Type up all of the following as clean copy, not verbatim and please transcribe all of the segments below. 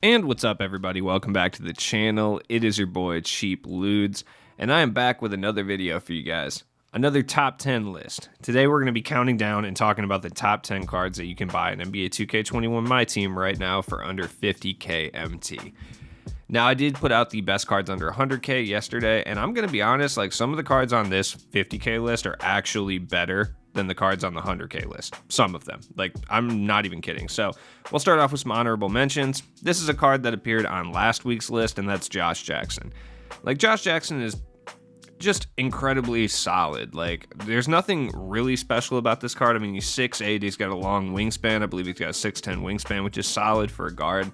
And what's up, everybody? Welcome back to the channel. It is your boy, Cheap Ludes, and I am back with another video for you guys. Another top 10 list. Today we're going to be counting down and talking about the top 10 cards that you can buy in NBA 2K21 My Team right now for under 50k MT. Now, I did put out the best cards under 100k yesterday, and I'm going to be honest, like some of the cards on this 50k list are actually better than the cards on the 100k list. Some of them. Like, I'm not even kidding. So, we'll start off with some honorable mentions. This is a card that appeared on last week's list, and that's Josh Jackson. Like, Josh Jackson is just incredibly solid. Like, there's nothing really special about this card. I mean, he's 6'8", he's got a long wingspan. I believe he's got a 6'10 wingspan, which is solid for a guard.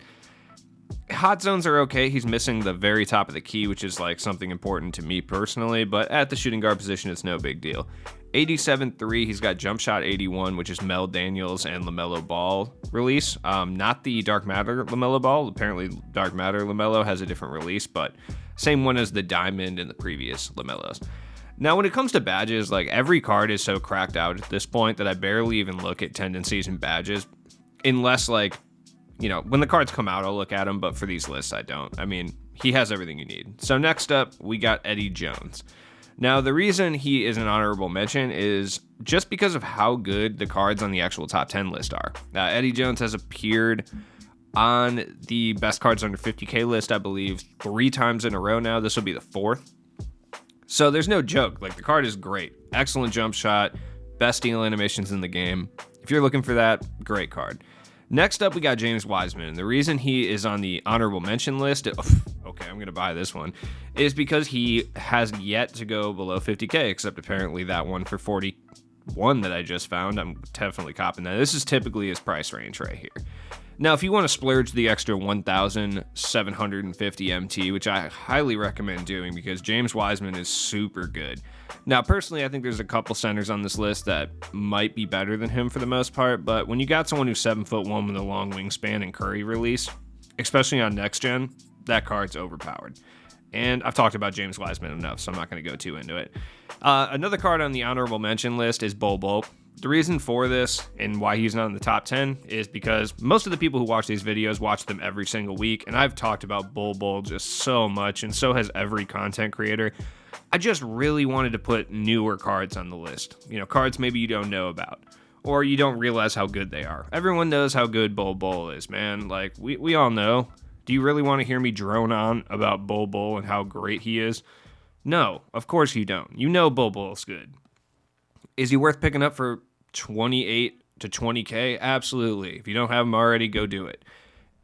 Hot zones are okay. He's missing the very top of the key, which is like something important to me personally, but at the shooting guard position, it's no big deal. 87.3, he's got jump shot 81, which is Mel Daniels and LaMelo Ball release. Not the Dark Matter LaMelo Ball. Apparently, Dark Matter LaMelo has a different release, but same one as the Diamond and the previous LaMelos. Now, when it comes to badges, like every card is so cracked out at this point that I barely even look at tendencies and badges, unless like, you know, when the cards come out, I'll look at them, but for these lists, I don't. I mean, he has everything you need. So next up, we got Eddie Jones. Now, the reason he is an honorable mention is just because of how good the cards on the actual top 10 list are. Eddie Jones has appeared on the best cards under 50k list, I believe, 3 times in a row now. This will be the 4th. So there's no joke. Like, the card is great. Excellent jump shot. Best steal animations in the game. If you're looking for that, great card. Next up, we got James Wiseman. And the reason he is on the honorable mention list, okay, I'm going to buy this one, is because he has yet to go below 50k, except apparently that one for 41 that I just found. I'm definitely copping that. This is typically his price range right here. Now, if you want to splurge the extra 1,750 MT, which I highly recommend doing because James Wiseman is super good. Now, personally, I think there's a couple centers on this list that might be better than him for the most part, but when you got someone who's 7'1" with a long wingspan and Curry release, especially on next gen, that card's overpowered. And I've talked about James Wiseman enough, so I'm not going to go too into it. Another card on the honorable mention list is Bobo. The reason for this and why he's not in the top 10 is because most of the people who watch these videos watch them every single week, and I've talked about Bobo just so much, and so has every content creator. I just really wanted to put newer cards on the list. You know, cards maybe you don't know about, or you don't realize how good they are. Everyone knows how good Bobo is, man. Like, we all know. Do you really want to hear me drone on about Bobo and how great he is? No, of course you don't. You know Bobo's good. Is he worth picking up for 28 to 20k? Absolutely. If you don't have him already, go do it.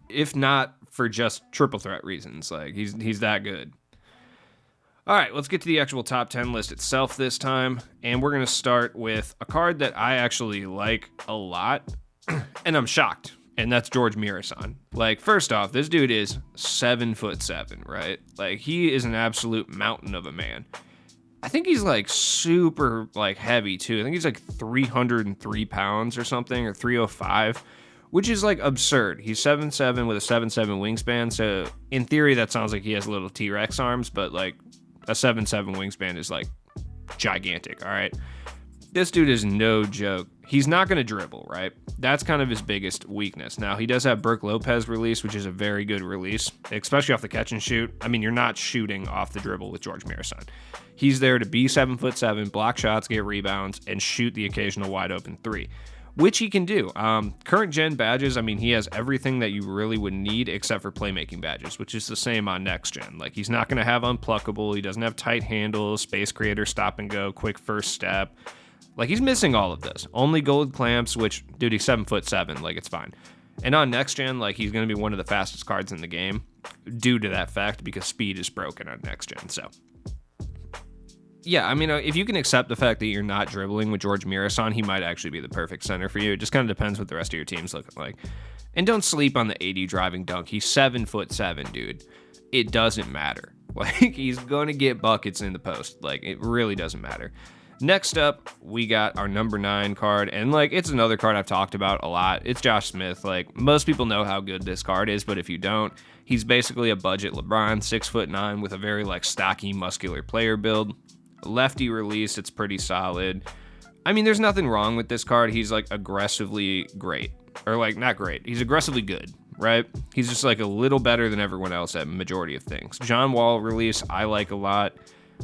If not, for just triple threat reasons. Like, he's that good. All right, let's get to the actual top 10 list itself this time. And we're going to start with a card that I actually like a lot. And I'm shocked. And that's George Mirasan. Like, first off, this dude is 7'7", right? Like, he is an absolute mountain of a man. I think he's like super like heavy too. I think he's like 303 pounds or something, or 305, which is like absurd. He's 7'7" with a 7'7" wingspan. So in theory, that sounds like he has little T-Rex arms, but like a 7'7" wingspan is like gigantic. All right. This dude is no joke. He's not going to dribble, right? That's kind of his biggest weakness. Now, he does have Brook Lopez release, which is a very good release, especially off the catch and shoot. I mean, you're not shooting off the dribble with George Mirasan. He's there to be 7'7", block shots, get rebounds, and shoot the occasional wide open 3, which he can do. Current gen badges, I mean, he has everything that you really would need except for playmaking badges, which is the same on next gen. Like, he's not going to have unpluckable. He doesn't have tight handles, space creator, stop and go, quick first step. Like, he's missing all of this. Only gold clamps, which, dude, he's 7'7". Like, it's fine. And on next gen, like, he's going to be one of the fastest cards in the game due to that fact, because speed is broken on next gen. So, yeah, I mean, if you can accept the fact that you're not dribbling with George Mirasan, he might actually be the perfect center for you. It just kind of depends what the rest of your team's looking like. And don't sleep on the 80 driving dunk. He's 7'7", dude. It doesn't matter. Like, he's going to get buckets in the post. Like, it really doesn't matter. Next up, we got our number 9 card, and like, it's another card I've talked about a lot. It's Josh Smith. Like, most people know how good this card is, but if you don't, he's basically a budget LeBron, 6'9", with a very like stocky, muscular player build. Lefty release, it's pretty solid. I mean, there's nothing wrong with this card. He's like aggressively great, or like not great. He's aggressively good, right? He's just like a little better than everyone else at majority of things. John Wall release, I like a lot.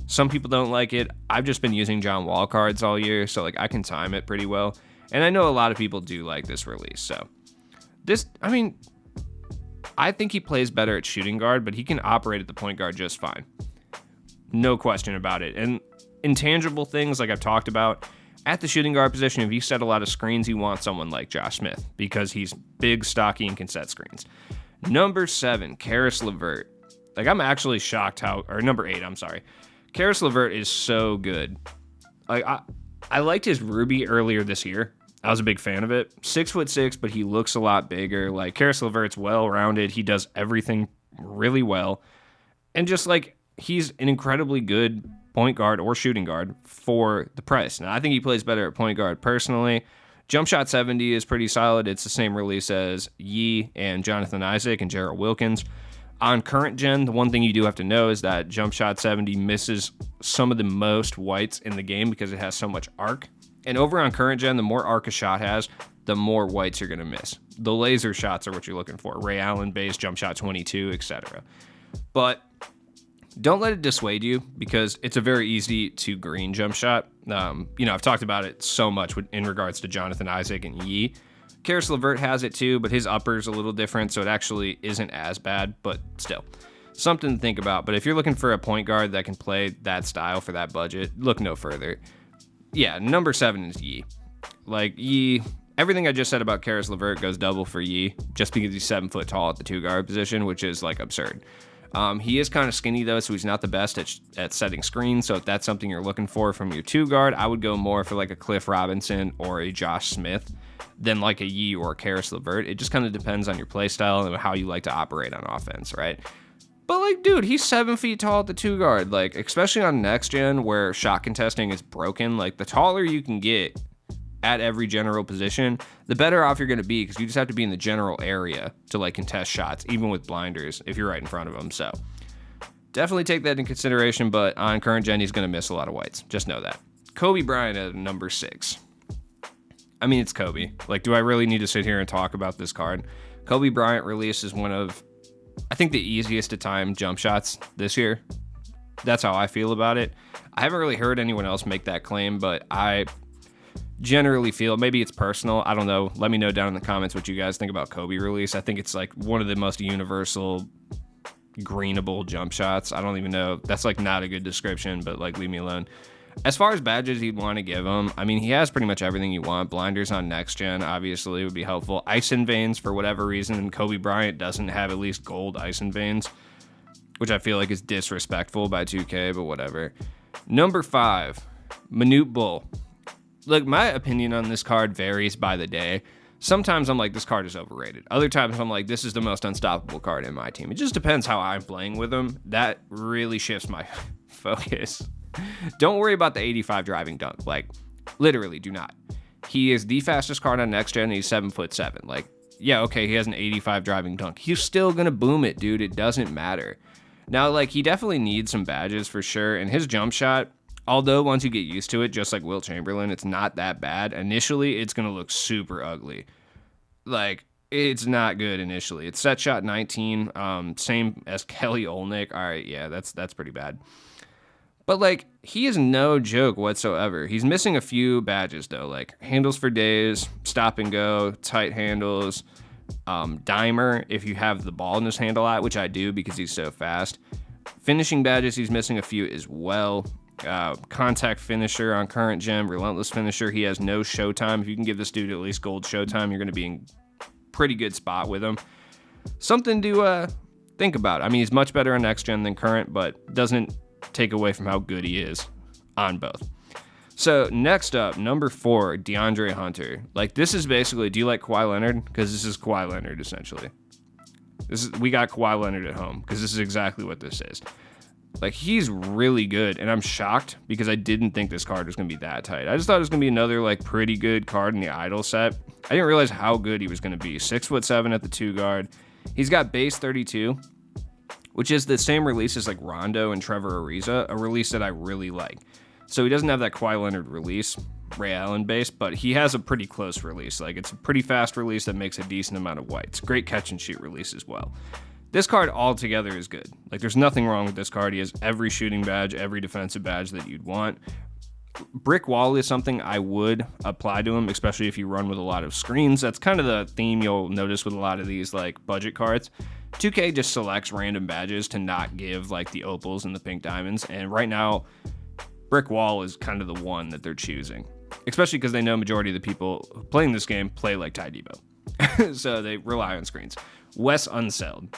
Some people don't like it. I've just been using John Wall cards all year, so like I can time it pretty well. And I know a lot of people do like this release. So I think he plays better at shooting guard, but he can operate at the point guard just fine. No question about it. And intangible things like I've talked about, at the shooting guard position, if you set a lot of screens, you want someone like Josh Smith because he's big, stocky, and can set screens. Number 7, Karis Levert. Like, I'm actually shocked number 8, I'm sorry. Karis Levert is so good. Like, I liked his Ruby earlier this year. I was a big fan of it. 6'6", but he looks a lot bigger. Like, Karis Levert's well-rounded. He does everything really well. And just, like, he's an incredibly good point guard or shooting guard for the price. Now, I think he plays better at point guard personally. Jump shot 70 is pretty solid. It's the same release as Yee and Jonathan Isaac and Gerald Wilkins. On current gen, the one thing you do have to know is that jump shot 70 misses some of the most whites in the game because it has so much arc. And over on current gen, the more arc a shot has, the more whites you're going to miss. The laser shots are what you're looking for. Ray Allen based, jump shot 22, etc. But don't let it dissuade you because it's a very easy to green jump shot. I've talked about it so much in regards to Jonathan Isaac and Yee. Karis Levert has it too, but his upper's a little different, so it actually isn't as bad, but still. Something to think about. But if you're looking for a point guard that can play that style for that budget, look no further. Yeah, number 7 is Yee. Like, Yee, everything I just said about Karis Levert goes double for Yee, just because he's 7 foot tall at the 2 guard position, which is, like, absurd. He is kind of skinny, though, so he's not the best at setting screens, so if that's something you're looking for from your 2 guard, I would go more for, like, a Cliff Robinson or a Josh Smith than, like, a Yee or a Karis Levert. It just kind of depends on your play style and how you like to operate on offense, right? But, like, dude, he's 7 feet tall at the 2 guard. Like, especially on next gen where shot contesting is broken, like, the taller you can get at every general position, the better off you're going to be because you just have to be in the general area to, like, contest shots, even with blinders if you're right in front of them. So definitely take that into consideration, but on current gen, he's going to miss a lot of whites. Just know that. Kobe Bryant at number 6. I mean, it's Kobe. Like, do I really need to sit here and talk about this card? Kobe Bryant release is one of, I think, the easiest to time jump shots this year. That's how I feel about it. I haven't really heard anyone else make that claim, but I generally feel, maybe it's personal, I don't know. Let me know down in the comments what you guys think about Kobe release. I think it's like one of the most universal greenable jump shots. I don't even know. That's like not a good description, but like leave me alone. As far as badges you'd want to give him, I mean, he has pretty much everything you want. Blinders on next gen, obviously, would be helpful. Ice and veins, for whatever reason, and Kobe Bryant doesn't have at least gold ice and veins, which I feel like is disrespectful by 2K, but whatever. Number 5, Manute Bol. Look, my opinion on this card varies by the day. Sometimes I'm like, this card is overrated. Other times I'm like, this is the most unstoppable card in my team. It just depends how I'm playing with him. That really shifts my focus. Don't worry about the 85 driving dunk. Like, literally do not. He is the fastest card on next gen, and he's 7'7". Like, yeah, okay, he has an 85 driving dunk. He's still gonna boom it, dude. It doesn't matter. Now, like, he definitely needs some badges for sure, and his jump shot, although once you get used to it, just like Wilt Chamberlain, it's not that bad. Initially, it's gonna look super ugly. Like, it's not good initially. It's set shot 19, same as Kelly Olynyk. All right, yeah, that's pretty bad. But, like, he is no joke whatsoever. He's missing a few badges, though, like handles for days, stop and go, tight handles, dimer if you have the ball in his hand a lot, which I do because he's so fast. Finishing badges, he's missing a few as well. Contact finisher on current gen, relentless finisher. He has no showtime. If you can give this dude at least gold showtime, you're going to be in pretty good spot with him. Something to think about. I mean, he's much better on next gen than current, but doesn't take away from how good he is on both. So next up, number 4, DeAndre Hunter. Like, this is basically, do you like Kawhi Leonard? Because this is Kawhi Leonard, essentially. We got Kawhi Leonard at home, because this is exactly what this is. Like, he's really good, and I'm shocked because I didn't think this card was going to be that tight. I just thought it was going to be another, like, pretty good card in the idol set. I didn't realize how good he was going to be. 6'7" at the 2 guard. He's got base 32, which is the same release as, like, Rondo and Trevor Ariza, a release that I really like. So he doesn't have that Kawhi Leonard release, Ray Allen based, but he has a pretty close release. Like, it's a pretty fast release that makes a decent amount of whites. Great catch and shoot release as well. This card altogether is good. Like, there's nothing wrong with this card. He has every shooting badge, every defensive badge that you'd want. Brick wall is something I would apply to him, especially if you run with a lot of screens. That's kind of the theme you'll notice with a lot of these like budget cards. 2K just selects random badges to not give like the opals and the pink diamonds, and right now brick wall is kind of the one that they're choosing, especially because they know majority of the people playing this game play like Ty Debo. So they rely on screens. Wes Unseld.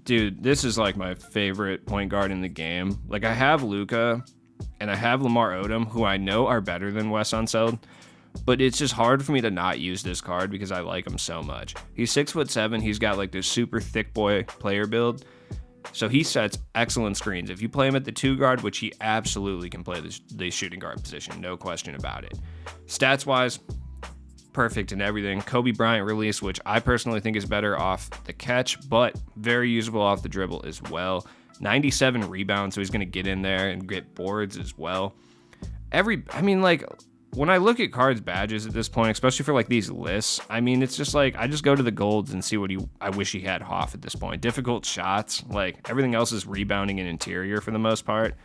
Dude, this is like my favorite point guard in the game. Like, I have Luka and I have Lamar Odom, who I know are better than Wes Unseld, but it's just hard for me to not use this card because I like him so much. He's 6'7". He's got like this super thick boy player build, so he sets excellent screens. If you play him at the 2 guard, which he absolutely can play the shooting guard position, no question about it. Stats wise, perfect in everything. Kobe Bryant release, which I personally think is better off the catch, but very usable off the dribble as well. 97 rebounds, so he's going to get in there and get boards as well. When I look at cards badges at this point, especially for like these lists, I mean, it's just like I just go to the golds and see what I wish he had Hoff at this point. Difficult shots, like everything else is rebounding and interior for the most part.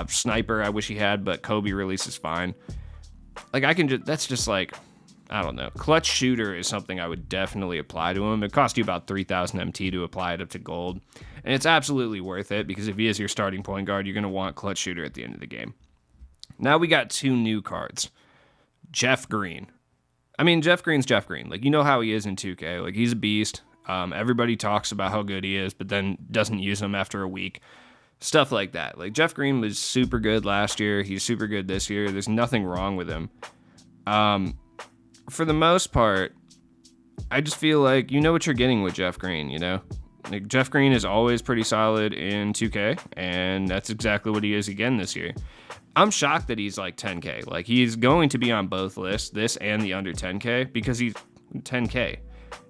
Sniper, I wish he had, but Kobe release is fine. Like that's just like, I don't know. Clutch shooter is something I would definitely apply to him. It costs you about 3,000 MT to apply it up to gold. And it's absolutely worth it because if he is your starting point guard, you're going to want clutch shooter at the end of the game. Now we got 2 new cards. Jeff Green. I mean, Jeff Green's Jeff Green. Like, you know how he is in 2K. Like, he's a beast. Everybody talks about how good he is, but then doesn't use him after a week. Stuff like that. Like, Jeff Green was super good last year. He's super good this year. There's nothing wrong with him. For the most part, I just feel like you know what you're getting with Jeff Green, you know? Like, Jeff Green is always pretty solid in 2K, and that's exactly what he is again this year. I'm shocked that he's like 10K. Like, he's going to be on both lists, this and the under 10K, because he's 10K.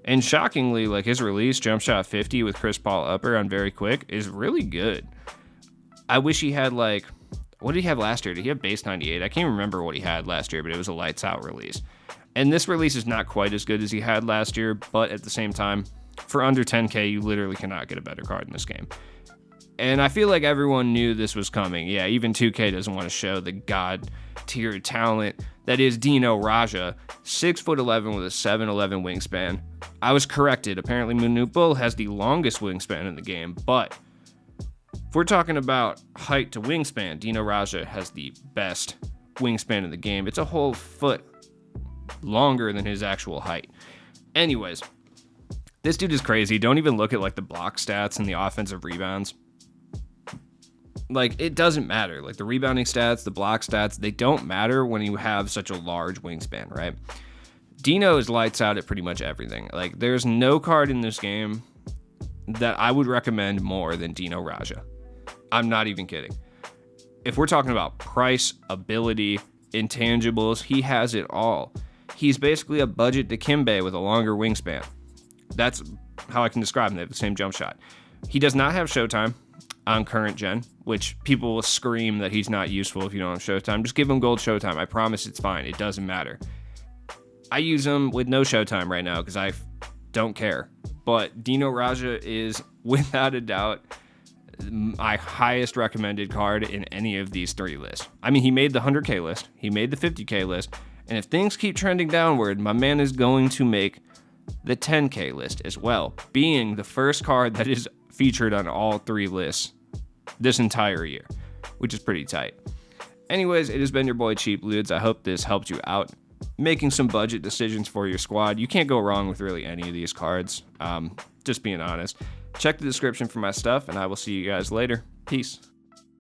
And shockingly, like, his release, jump shot 50 with Chris Paul upper on very quick, is really good. I wish he had, like, what did he have last year? Did he have base 98? I can't remember what he had last year, but it was a lights out release. And this release is not quite as good as he had last year, but at the same time, for under 10K, you literally cannot get a better card in this game. And I feel like everyone knew this was coming. Yeah, even 2K doesn't want to show the god-tier talent that is Dino Raja, 6'11" with a 7'11" wingspan. I was corrected. Apparently, Manute Bol has the longest wingspan in the game, but if we're talking about height to wingspan, Dino Raja has the best wingspan in the game. It's a whole foot longer than his actual height. Anyways, this dude is crazy. Don't even look at like the block stats and the offensive rebounds. Like, it doesn't matter. Like, the rebounding stats, the block stats, they don't matter when you have such a large wingspan, right? Dino is lights out at pretty much everything. Like, there's no card in this game that I would recommend more than Dino Raja. I'm not even kidding. If we're talking about price, ability, intangibles, he has it all. He's basically a budget Dikembe with a longer wingspan. That's how I can describe him. They have the same jump shot. He does not have Showtime on current gen, which people will scream that he's not useful if you don't have Showtime. Just give him gold Showtime. I promise it's fine. It doesn't matter. I use him with no Showtime right now because I don't care. But Dino Raja is, without a doubt, my highest recommended card in any of these 3 lists. I mean, he made the 100K list. He made the 50K list. And if things keep trending downward, my man is going to make the 10K list as well, being the first card that is featured on all 3 lists this entire year, which is pretty tight. Anyways, it has been your boy Cheap Ludes. I hope this helped you out making some budget decisions for your squad. You can't go wrong with really any of these cards. Just being honest. Check the description for my stuff, and I will see you guys later. Peace.